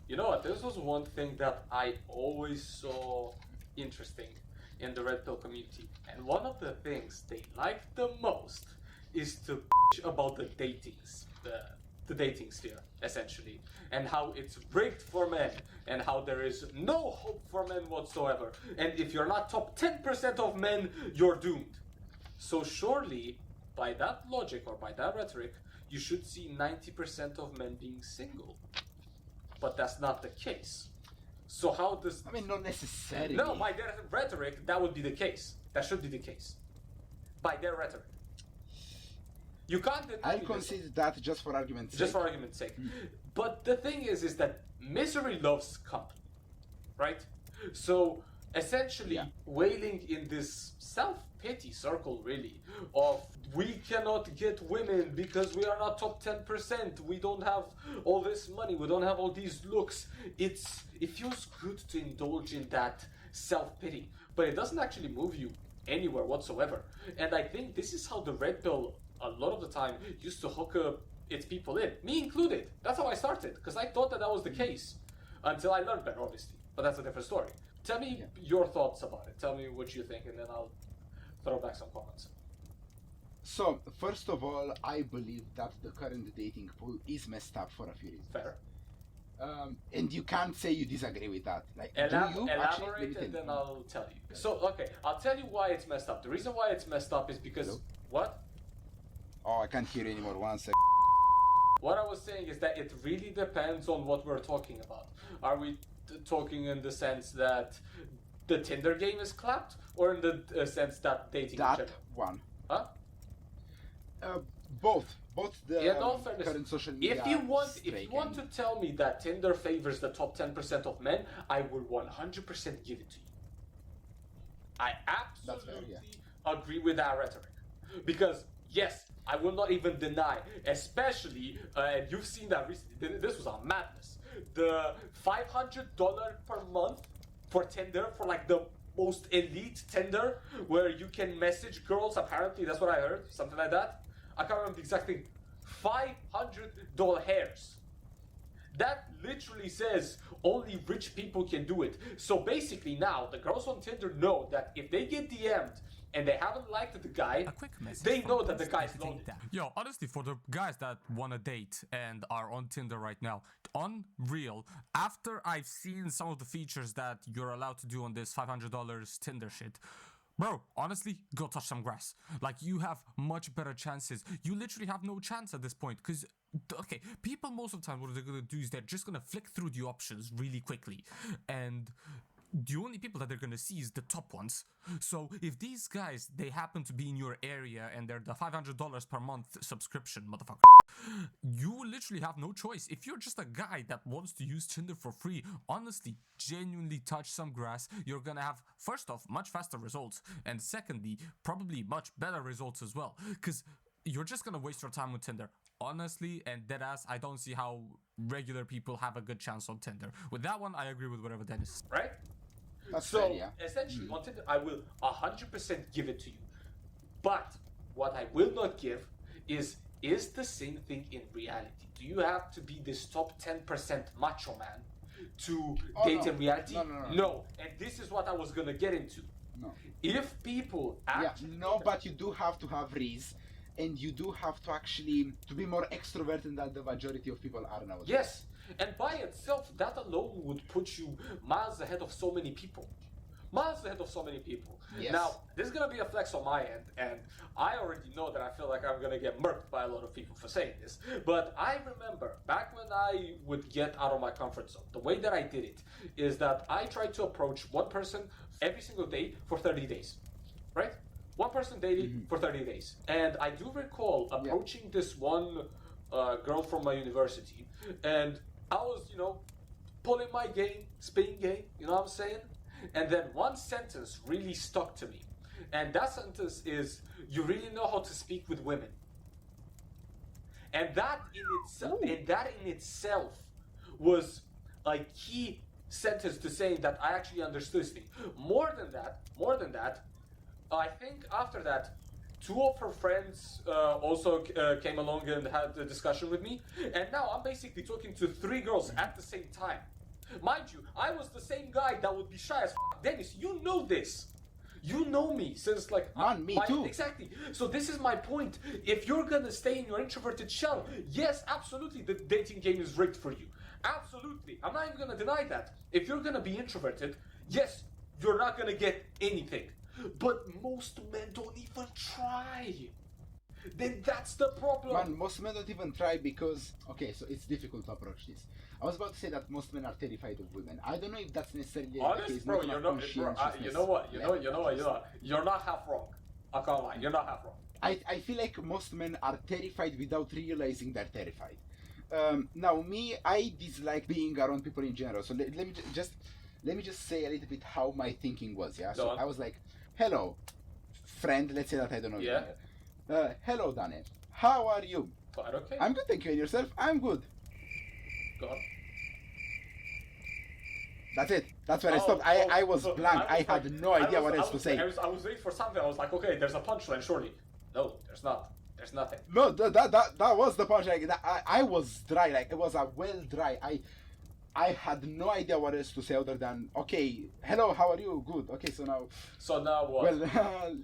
You know what? This was one thing that I always saw interesting in the Red Pill community. And one of the things they like the most is to bitch about the the dating sphere, essentially. And how it's rigged for men. And how there is no hope for men whatsoever. And if you're not top 10% of men, you're doomed. So surely, by that logic or by that rhetoric, you should see 90% of men being single. But that's not the case. So how does... I mean, not necessarily. No, by their rhetoric, that would be the case. That should be the case. By their rhetoric. You can't deny I'll consider that just for argument's sake. Just for argument's sake. But the thing is that misery loves company. Right? So, essentially, wailing in this self-pity circle, really, of we cannot get women because we are not top 10%, we don't have all this money, we don't have all these looks. It feels good to indulge in that self-pity, but it doesn't actually move you anywhere whatsoever. And I think this is how the Red Pill, a lot of the time, used to hook its people in, me included. That's how I started, because I thought that was the case, until I learned better, obviously, but that's a different story. Tell me your thoughts about it. Tell me what you think, and then I'll throw back some comments. So, first of all, I believe that the current dating pool is messed up for a few reasons. Fair. And you can't say you disagree with that. Like, Elaborate, and then I'll tell you. So, okay, I'll tell you why it's messed up. The reason why it's messed up is because... Hello? What? Oh, I can't hear you anymore. 1 second. What I was saying is that it really depends on what we're talking about. Are we talking in the sense that the Tinder game is clapped, or in the sense that dating in general? One. Huh? Both the fairness, current social media. If you want to tell me that Tinder favors the top 10% of men, I will 100% give it to you. I absolutely agree with that rhetoric. Because, yes, I will not even deny, especially, and you've seen that recently, this was a madness. The $500 per month for Tinder, for like the most elite Tinder, where you can message girls, apparently, that's what I heard, something like that. I can't remember the exact thing. $500 hairs. That literally says only rich people can do it. So basically now, the girls on Tinder know that if they get DM'd and they haven't liked the guy, they know that the guy's loaded. Yo, honestly, for the guys that want to date and are on Tinder right now, unreal. After I've seen some of the features that you're allowed to do on this $500 Tinder shit, bro, honestly, go touch some grass. Like, you have much better chances. You literally have no chance at this point, because, okay, people most of the time, what they're going to do is they're just going to flick through the options really quickly. And the only people that they're going to see is the top ones. So if these guys, they happen to be in your area and they're the $500 per month subscription, motherfucker, you literally have no choice. If you're just a guy that wants to use Tinder for free, honestly, genuinely touch some grass. You're going to have, first off, much faster results. And secondly, probably much better results as well. Because you're just going to waste your time with Tinder. Honestly, and deadass, I don't see how regular people have a good chance on Tinder. With that one, I agree with whatever Dennis said. Right? That's so, fair, yeah. essentially, on Tinder, I will 100% give it to you. But what I will not give is the same thing in reality. Do you have to be this top 10% macho man to date in reality? No. And this is what I was going to get into. No. If people actually... but you do have to have reason. And you do have to actually to be more extroverted than the majority of people are nowadays. Yes, and by itself, that alone would put you miles ahead of so many people. Miles ahead of so many people. Yes. Now, this is going to be a flex on my end, and I already know that I feel like I'm going to get murked by a lot of people for saying this. But I remember back when I would get out of my comfort zone, the way that I did it is that I tried to approach one person every single day for 30 days. Right? One person dating for 30 days. And I do recall approaching this one girl from my university, and I was, pulling my game, spitting game, you know what I'm saying? And then one sentence really stuck to me. And that sentence is, you really know how to speak with women. And that in itself was a key sentence to saying that I actually understood this thing. More than that, I think after that, 2 of her friends also came along and had a discussion with me. And now I'm basically talking to 3 girls at the same time. Mind you, I was the same guy that would be shy as Dennis, you know this. You know me since like... Me too. Exactly. So this is my point. If you're gonna stay in your introverted shell, yes, absolutely, the dating game is rigged for you. Absolutely. I'm not even gonna deny that. If you're gonna be introverted, yes, you're not gonna get anything. But most men don't even try. Then that's the problem. Man, most men don't even try because... Okay, so it's difficult to approach this. I was about to say that most men are terrified of women. I don't know if that's necessarily Honest, the case. bro, you're not, you know what, you're not half wrong. I can't lie, you're not half wrong. I feel like most men are terrified without realizing they're terrified. Now, me, I dislike being around people in general. So let me just say a little bit how my thinking was. Yeah. So I was like, hello, friend. Let's say that I don't know you. Hello, Dane. How are you? Quite okay. I'm good, thank you. And yourself? I'm good. Go on. That's it. That's where I stopped. I was blank. I had no idea what else to say. I was waiting for something. I was like, okay, there's a punchline, surely. No, there's not. There's nothing. No, that was the punchline. I was dry. Like, it was a well dry. I had no idea what else to say other than, okay, hello, how are you? Good. Okay, so now what? Well,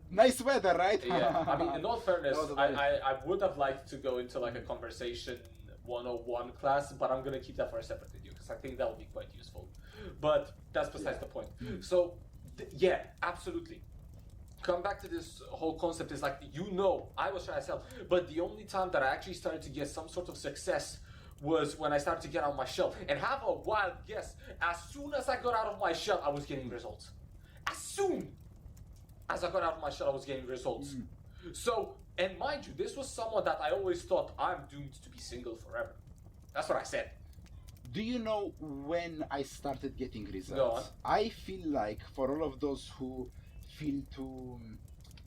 nice weather, right? Yeah. I mean, in all fairness, I would have liked to go into like a conversation 101 class, but I'm gonna keep that for a separate video because I think that would be quite useful. But that's besides the point. So, yeah, absolutely. Come back to this whole concept is like, I was shy as hell, but the only time that I actually started to get some sort of success was when I started to get out of my shell. And have a wild guess, as soon as I got out of my shell, I was getting results. As soon as I got out of my shell, I was getting results. So, and mind you, this was someone that I always thought, I'm doomed to be single forever. That's what I said. Do you know when I started getting results? Go on. I feel like for all of those who feel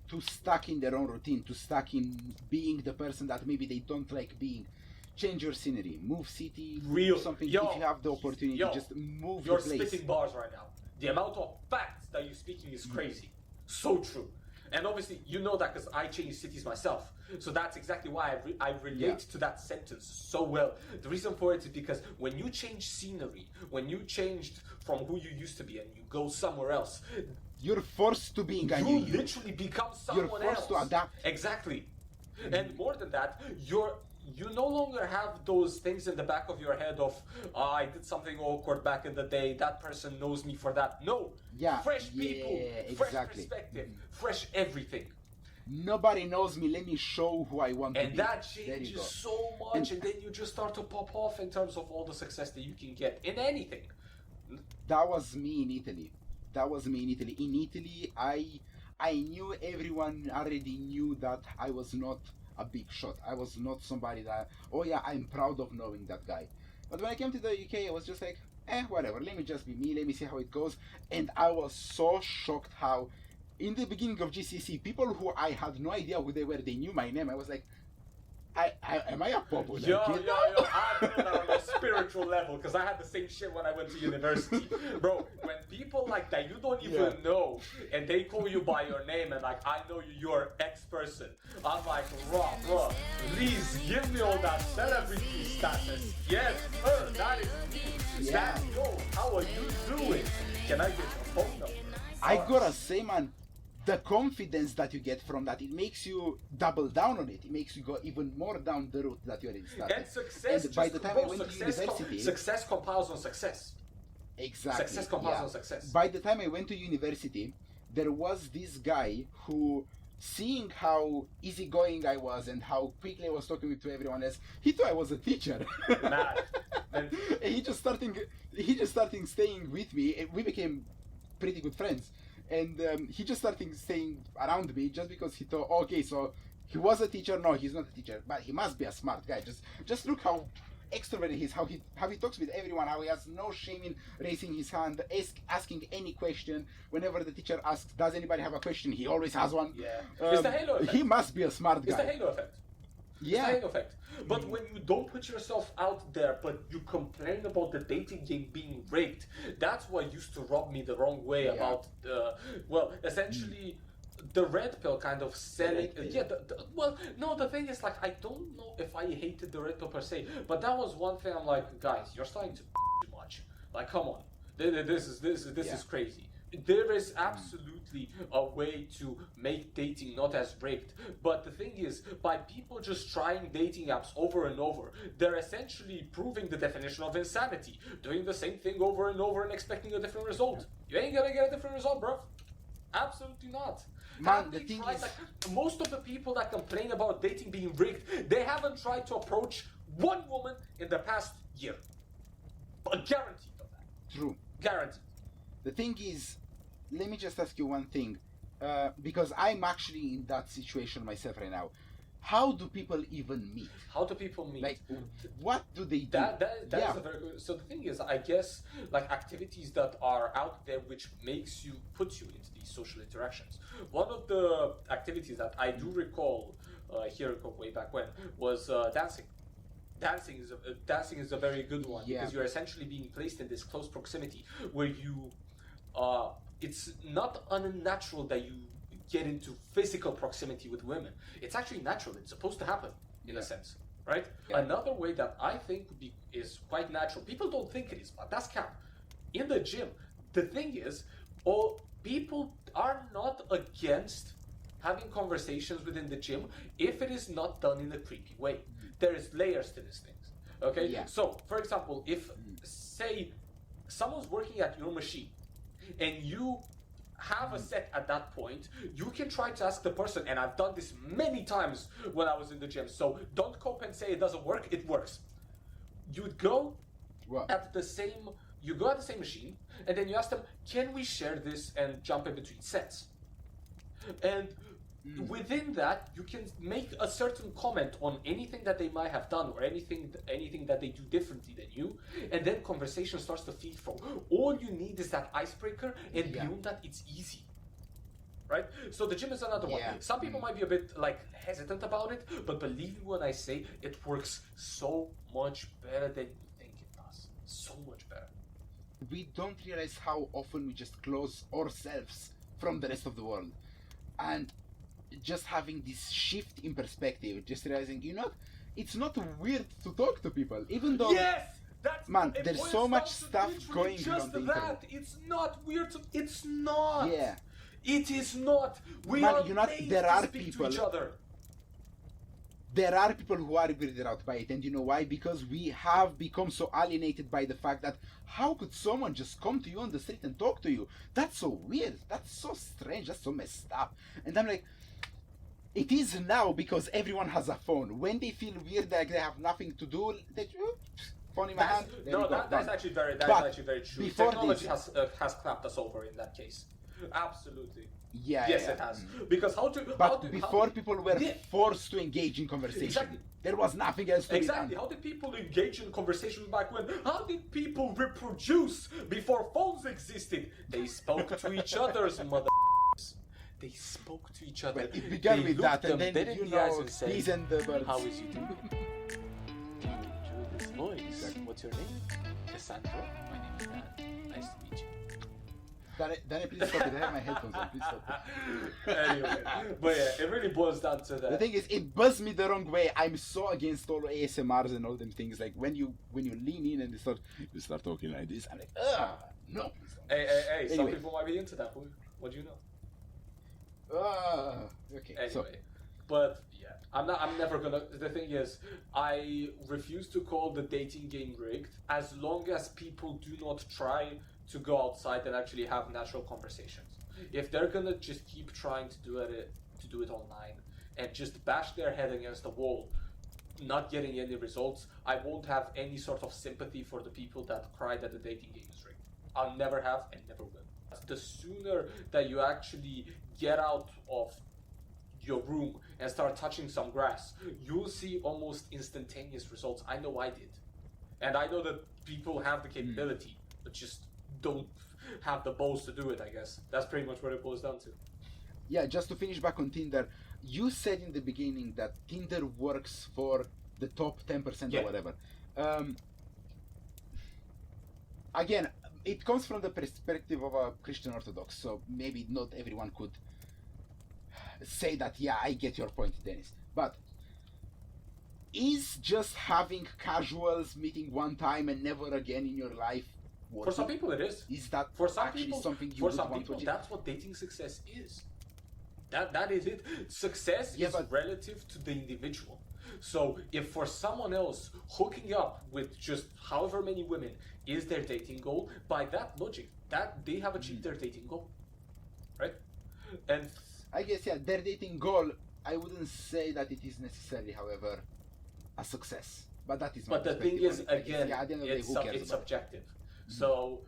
too stuck in their own routine, too stuck in being the person that maybe they don't like being, change your scenery, move city, do something. If you have the opportunity, just move your place. You're spitting bars right now. The amount of facts that you're speaking is crazy. So true. And obviously, you know that because I changed cities myself. So that's exactly why I relate to that sentence so well. The reason for it is because when you change scenery, when you changed from who you used to be and you go somewhere else, you're forced to be you literally become someone else. You're forced to adapt. Exactly. And more than that, you no longer have those things in the back of your head of, I did something awkward back in the day, that person knows me for that. No. Fresh people, fresh perspective, fresh everything. Nobody knows me, let me show who I want to be. And that changes so much, and then you just start to pop off in terms of all the success that you can get in anything. That was me in Italy. In Italy, I knew everyone already knew that I was not a big shot. I was not somebody that, I'm proud of knowing that guy. But when I came to the UK, I was just like, whatever, let me just be me, let me see how it goes. And I was so shocked how, in the beginning of GCC, people who I had no idea who they were, they knew my name. I was like, am I a popular kid? I know that on a spiritual level, because I had the same shit when I went to university. Bro, when people like that you don't even know, and they call you by your name, and like, I know you're X person. I'm like, bro, please give me all that celebrity status. Yes, sir, that is me. That's yo, how are you doing? Can I get your phone number? I gotta say, man, the confidence that you get from that, it makes you double down on it. It makes you go even more down the route that you're in. And success, and by the time I went to university, success compiles on success. Exactly. Success compiles on success. By the time I went to university, there was this guy who, seeing how easygoing I was and how quickly I was talking to everyone else, he thought I was a teacher. And he just started staying with me, and we became pretty good friends. And he just started staying around me just because he thought, okay, so he was a teacher. No, he's not a teacher, but he must be a smart guy. Just look how extroverted he is, how he talks with everyone, how he has no shame in raising his hand, asking any question. Whenever the teacher asks, does anybody have a question, he always has one. It's the halo effect. He must be a smart guy. It's the halo effect. It's the halo effect. But when you don't put yourself out there, but you complain about the dating game being rigged, that's what used to rub me the wrong way about, essentially, the red pill kind of selling. The thing is, like, I don't know if I hated the red pill per se, but that was one thing I'm like, guys, you're starting to too much. Like, come on, this is crazy. There is absolutely a way to make dating not as rigged, but the thing is, by people just trying dating apps over and over, they're essentially proving the definition of insanity, doing the same thing over and over and expecting a different result. You ain't gonna get a different result, bro. Absolutely not. Man, the thing is, like, most of the people that complain about dating being rigged, they haven't tried to approach one woman in the past year. But guaranteed of that. true. Guaranteed. The thing is, let me just ask you one thing, because I'm actually in that situation myself right now. How do people even meet? How do people meet? Like, what do they do? That is a very good. So the thing is, I guess, like, activities that are out there which puts you into these social interactions. One of the activities that I do recall way back when was dancing. Dancing is a very good one because you're essentially being placed in this close proximity where you it's not unnatural that you get into physical proximity with women. It's actually natural. It's supposed to happen in a sense, right? Yeah. Another way that I think is quite natural. People don't think it is, but that's cap. In the gym, the thing is, people are not against having conversations within the gym if it is not done in a creepy way. There is layers to these things. Okay? Yeah. So, for example, if say someone's working at your machine and you have a set at that point, you can try to ask the person, and I've done this many times when I was in the gym, so don't cope and say it doesn't work, it works. You'd go at the same machine, and then you ask them, can we share this and jump in between sets? And within that, you can make a certain comment on anything that they might have done or anything that they do differently than you, and then conversation starts to feed from. All you need is that icebreaker, and beyond that, it's easy. Right? So the gym is another one. Some people might be a bit hesitant about it, but believe me when I say it works so much better than you think it does. So much better. We don't realize how often we just close ourselves from the rest of the world. And just having this shift in perspective, just realizing, it's not weird to talk to people, even though there's so much stuff going on the internet. It's not weird it's not. Yeah. It is not. We are made to speak to each other. There are people who are weirded out by it, and you know why? Because we have become so alienated by the fact that how could someone just come to you on the street and talk to you? That's so weird. That's so strange. That's so messed up. And I'm like, it is now because everyone has a phone. When they feel weird, like they have nothing to do, they phone in my hand. That's actually very true. Technology has clapped us over in that case. Absolutely. Yes, it has. Because before people were forced to engage in conversation. Exactly. There was nothing else to be done. How did people engage in conversations back when? How did people reproduce before phones existed? They spoke to each other's mother. They spoke to each other. Well, it began with that, and then peas and the birds. How is you doing? Enjoy this voice. Exactly. What's your name? Cassandra. My name is Dan. Nice to meet you. Danny, please stop it. I have my headphones on. Please stop it. Anyway, but yeah, it really boils down to that. The thing is, it buzzed me the wrong way. I'm so against all ASMRs and all them things. Like when you lean in and you start talking like this, I'm like, no. Hey, anyway. Some people might be into that. What do you know? Okay. Anyway, but yeah, I'm never gonna. The thing is, I refuse to call the dating game rigged as long as people do not try to go outside and actually have natural conversations. If they're gonna just keep trying to do it online and just bash their head against the wall, not getting any results, I won't have any sort of sympathy for the people that cry that the dating game is rigged. I'll never have and never will. The sooner that you actually get out of your room and start touching some grass, you'll see almost instantaneous results. I know I did. And I know that people have the capability, but just don't have the balls to do it, I guess. That's pretty much what it boils down to. Yeah, just to finish back on Tinder, you said in the beginning that Tinder works for the top 10% or whatever. Again, it comes from the perspective of a Christian Orthodox, so maybe not everyone could say that, yeah, I get your point, Dennis. But is just having casuals meeting one time and never again in your life working? For some people, it is. Is that For some actually people, something you for would some want people, to achieve? that's what dating success is. That is it. Success Yeah, is but- relative to the individual. So if for someone else hooking up with just however many women is their dating goal, by that logic, that they have achieved their dating goal, right? And I guess, yeah, their dating goal, I wouldn't say that it is necessarily, however, a success. But that is my but the thing perspective is, on it. I guess, again, yeah, at the end of the day, it's who cares it's about it? subjective. So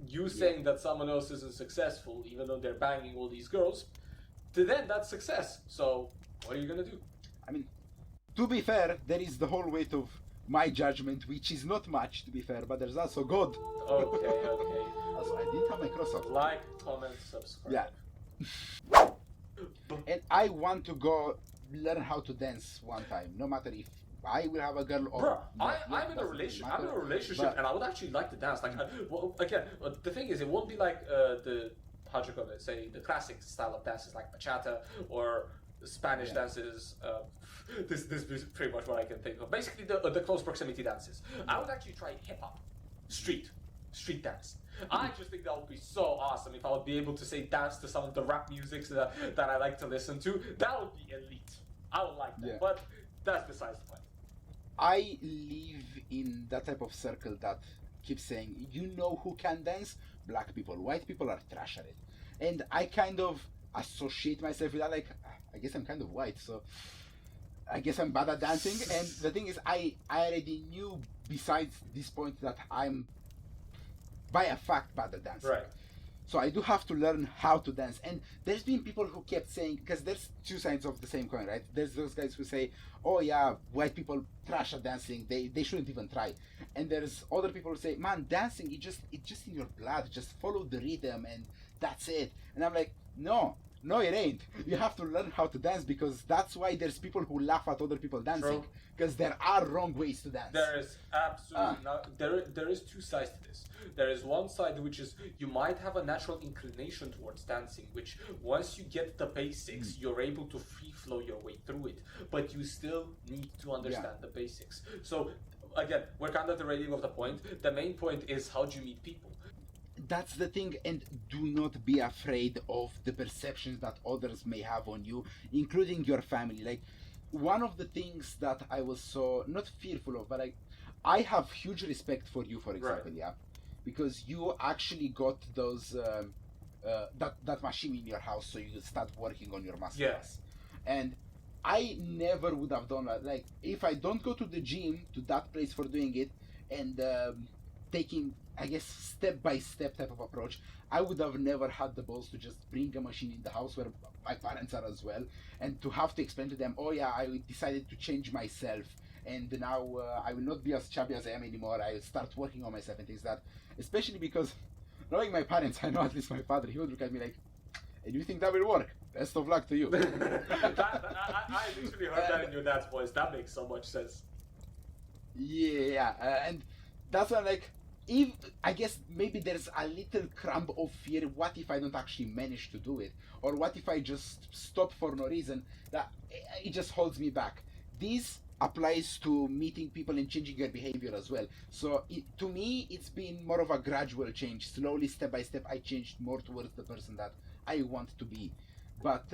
you saying that someone else isn't successful, even though they're banging all these girls, to them that's success. So what are you gonna do? I mean, to be fair, there is the whole weight of my judgment, which is not much, to be fair, but there's also God. Okay. Also, I didn't have my cross out. Like, comment, subscribe. Yeah. And I want to go learn how to dance one time, no matter if I will have a girl or Bro, not. Yeah, I'm in a doesn't relationship. matter. I'm in a relationship, But- and I would actually like to dance. Like, well, again, the thing is, it won't be like the how do you call it? Say the classic style of dances like bachata or Spanish dances. This is pretty much what I can think of. Basically, the close proximity dances. I would actually try hip hop, street dance. I just think that would be so awesome if I would be able to say dance to some of the rap music that I like to listen to. That would be elite. I would like that, Yeah. but that's besides the point. I live in that type of circle that keeps saying, you know who can dance? Black people. White people are trash at it. And I kind of associate myself with that, like, I guess I'm kind of white, so I guess I'm bad at dancing. And the thing is, I already knew, besides this point, that I'm, by a fact, bad at dancing. Right. So I do have to learn how to dance. And there's been people who kept saying, because there's two sides of the same coin, right? There's those guys who say, oh yeah, white people trash at dancing, they shouldn't even try. And there's other people who say, man, dancing, it's just in your blood, just follow the rhythm and that's it. And I'm like, no, it ain't. You have to learn how to dance, because that's why there's people who laugh at other people dancing. True. Because there are wrong ways to dance. There is absolutely not. There is two sides to this. There is one side which is you might have a natural inclination towards dancing, which once you get the basics, you're able to free flow your way through it. But you still need to understand the basics. So again, we're kind of derailing of the point. The main point is how do you meet people? That's the thing, and do not be afraid of the perceptions that others may have on you, including your family. Like, one of the things that I was so not fearful of, but I have huge respect for you, for example, yeah, because you actually got those that machine in your house, so you could start working on your muscles. Yes. And I never would have done that. Like, if I don't go to the gym, to that place for doing it, and taking, I guess, step-by-step type of approach, I would have never had the balls to just bring a machine in the house where my parents are as well, and to have to explain to them, oh yeah, I decided to change myself, and now I will not be as chubby as I am anymore, I will start working on myself and things like that. Especially because, knowing my parents, I know at least my father, he would look at me like, and you think that will work? Best of luck to you. I literally heard that in your dad's voice. That makes so much sense. Yeah, and that's why I'm like, if I guess maybe there's a little crumb of fear, what if I don't actually manage to do it? Or what if I just stop for no reason? That it just holds me back. This applies to meeting people and changing your behavior as well. So to me, it's been more of a gradual change. Slowly, step by step, I changed more towards the person that I want to be. But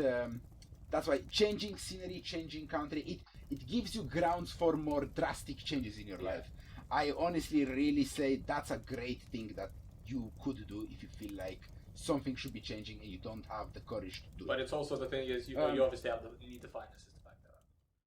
that's why changing scenery, changing country, it gives you grounds for more drastic changes in your life. I honestly really say that's a great thing that you could do if you feel like something should be changing and you don't have the courage to do But it. it's also the thing is, you know, you obviously have you need the finances to